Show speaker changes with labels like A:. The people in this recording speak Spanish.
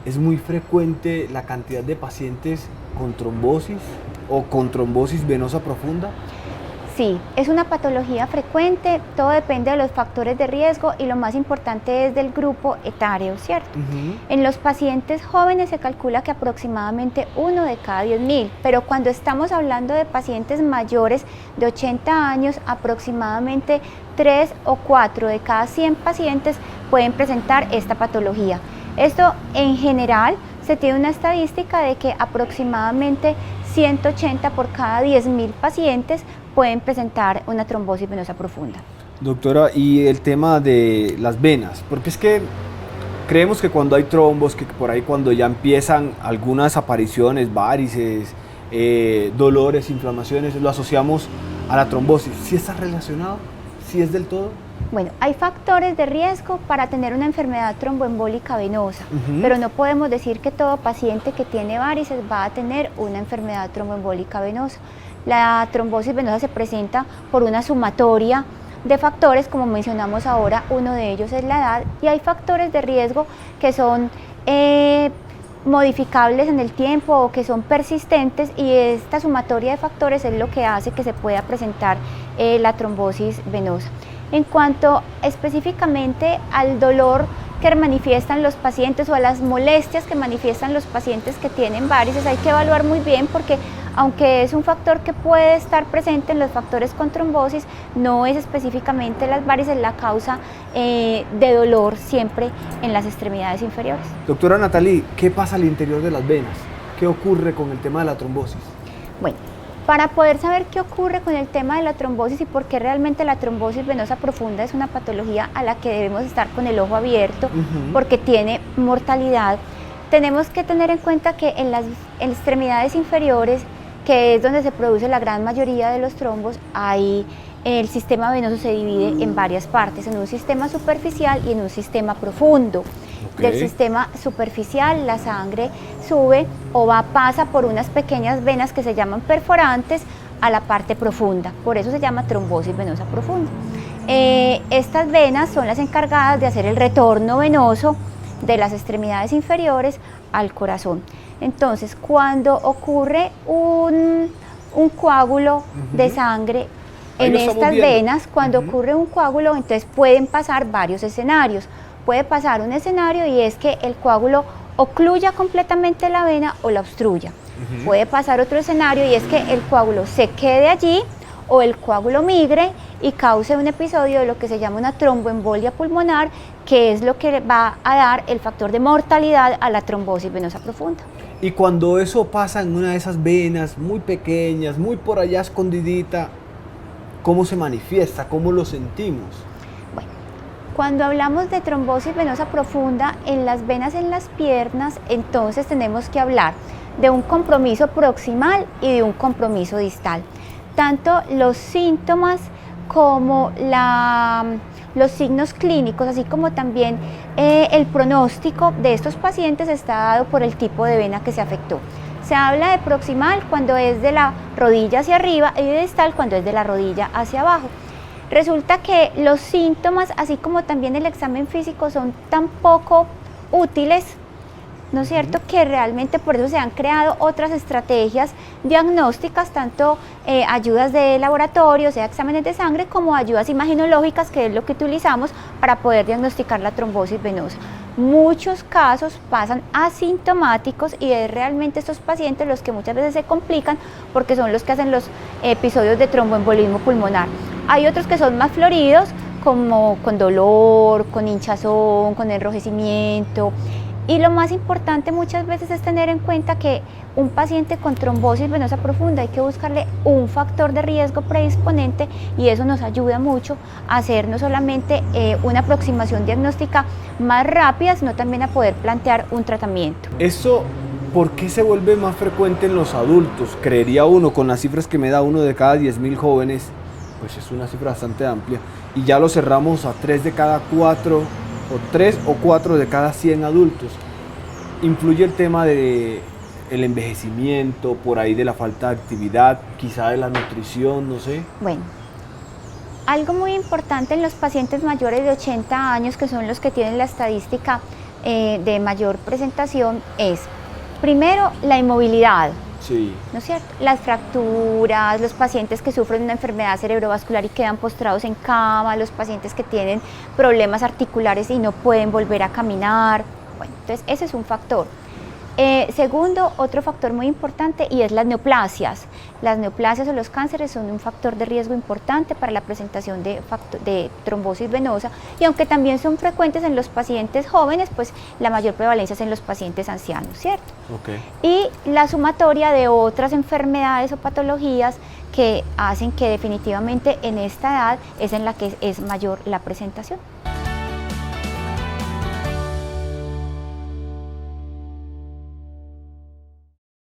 A: ¿Es muy frecuente la cantidad de pacientes con trombosis o con trombosis venosa profunda?
B: Sí, es una patología frecuente, todo depende de los factores de riesgo y lo más importante es del grupo etario, ¿cierto?
A: Ujú.
B: En los pacientes jóvenes se calcula que aproximadamente 1 de cada 10.000, pero cuando estamos hablando de pacientes mayores de 80 años, aproximadamente 3 o 4 de cada 100 pacientes pueden presentar esta patología. Esto en general se tiene una estadística de que aproximadamente 180 por cada 10.000 pacientes pueden presentar una trombosis venosa profunda.
A: Doctora, y el tema de las venas, porque es que creemos que cuando hay trombos, que por ahí cuando ya empiezan algunas apariciones, varices, dolores, inflamaciones, lo asociamos a la trombosis. ¿Sí está relacionado? ¿Sí es del todo?
B: Bueno, hay factores de riesgo para tener una enfermedad tromboembólica venosa, pero no podemos decir que todo paciente que tiene varices va a tener una enfermedad tromboembólica venosa. La trombosis venosa se presenta por una sumatoria de factores, como mencionamos ahora, uno de ellos es la edad, y hay factores de riesgo que son modificables en el tiempo o que son persistentes, y esta sumatoria de factores es lo que hace que se pueda presentar la trombosis venosa. En cuanto específicamente al dolor que manifiestan los pacientes o a las molestias que manifiestan los pacientes que tienen varices, hay que evaluar muy bien porque aunque es un factor que puede estar presente en los factores con trombosis, no es específicamente las varices la causa de dolor siempre en las extremidades inferiores.
A: Doctora Natalie, ¿qué pasa al interior de las venas? ¿Qué ocurre con el tema de la trombosis?
B: Bueno, para poder saber qué ocurre con el tema de la trombosis y por qué realmente la trombosis venosa profunda es una patología a la que debemos estar con el ojo abierto, porque tiene mortalidad, tenemos que tener en cuenta que en las extremidades inferiores, que es donde se produce la gran mayoría de los trombos, el sistema venoso se divide en varias partes, en un sistema superficial y en un sistema profundo. Del sistema superficial la sangre sube o pasa por unas pequeñas venas que se llaman perforantes a la parte profunda, por eso se llama trombosis venosa profunda. Estas venas son las encargadas de hacer el retorno venoso de las extremidades inferiores al corazón. Entonces, cuando ocurre un coágulo de sangre en estas venas, cuando ocurre un coágulo, entonces pueden pasar varios escenarios. Puede pasar un escenario y es que el coágulo ocluya completamente la vena o la obstruya. Puede pasar otro escenario y es que el coágulo se quede allí o el coágulo migre y cause un episodio de lo que se llama una tromboembolia pulmonar, que es lo que va a dar el factor de mortalidad a la trombosis venosa profunda.
A: Y cuando eso pasa en una de esas venas muy pequeñas, muy por allá escondidita, ¿cómo se manifiesta? ¿Cómo lo sentimos?
B: Bueno, cuando hablamos de trombosis venosa profunda en las venas en las piernas, entonces tenemos que hablar de un compromiso proximal y de un compromiso distal. Tanto los síntomas como los signos clínicos, así como también el pronóstico de estos pacientes está dado por el tipo de vena que se afectó. Se habla de proximal cuando es de la rodilla hacia arriba y de distal cuando es de la rodilla hacia abajo. Resulta que los síntomas, así como también el examen físico, son tan poco útiles, ¿no es cierto?, que realmente por eso se han creado otras estrategias diagnósticas, tanto ayudas de laboratorio, sea exámenes de sangre, como ayudas imaginológicas, que es lo que utilizamos para poder diagnosticar la trombosis venosa. Muchos casos pasan asintomáticos y es realmente estos pacientes los que muchas veces se complican porque son los que hacen los episodios de tromboembolismo pulmonar. Hay otros que son más floridos, como con dolor, con hinchazón, con enrojecimiento. Y lo más importante muchas veces es tener en cuenta que un paciente con trombosis venosa profunda hay que buscarle un factor de riesgo predisponente, y eso nos ayuda mucho a hacer no solamente una aproximación diagnóstica más rápida, sino también a poder plantear un tratamiento.
A: ¿Eso por qué se vuelve más frecuente en los adultos? Creería uno, con las cifras que me da, 1 de cada 10.000 jóvenes, pues es una cifra bastante amplia, y ya lo cerramos a 3 de cada 4 o 3 o 4 de cada 100 adultos. ¿Influye el tema del envejecimiento, por ahí de la falta de actividad, quizá de la nutrición, no sé?
B: Bueno, algo muy importante en los pacientes mayores de 80 años, que son los que tienen la estadística de mayor presentación es, primero, la inmovilidad.
A: Sí.
B: ¿No es cierto? Las fracturas, los pacientes que sufren una enfermedad cerebrovascular y quedan postrados en cama, los pacientes que tienen problemas articulares y no pueden volver a caminar. Bueno, entonces ese es un factor. Segundo, otro factor muy importante y es las neoplasias. Las neoplasias o los cánceres son un factor de riesgo importante para la presentación de trombosis venosa, y aunque también son frecuentes en los pacientes jóvenes, pues la mayor prevalencia es en los pacientes ancianos, ¿cierto?
A: Okay.
B: Y la sumatoria de otras enfermedades o patologías que hacen que definitivamente en esta edad es en la que es mayor la presentación.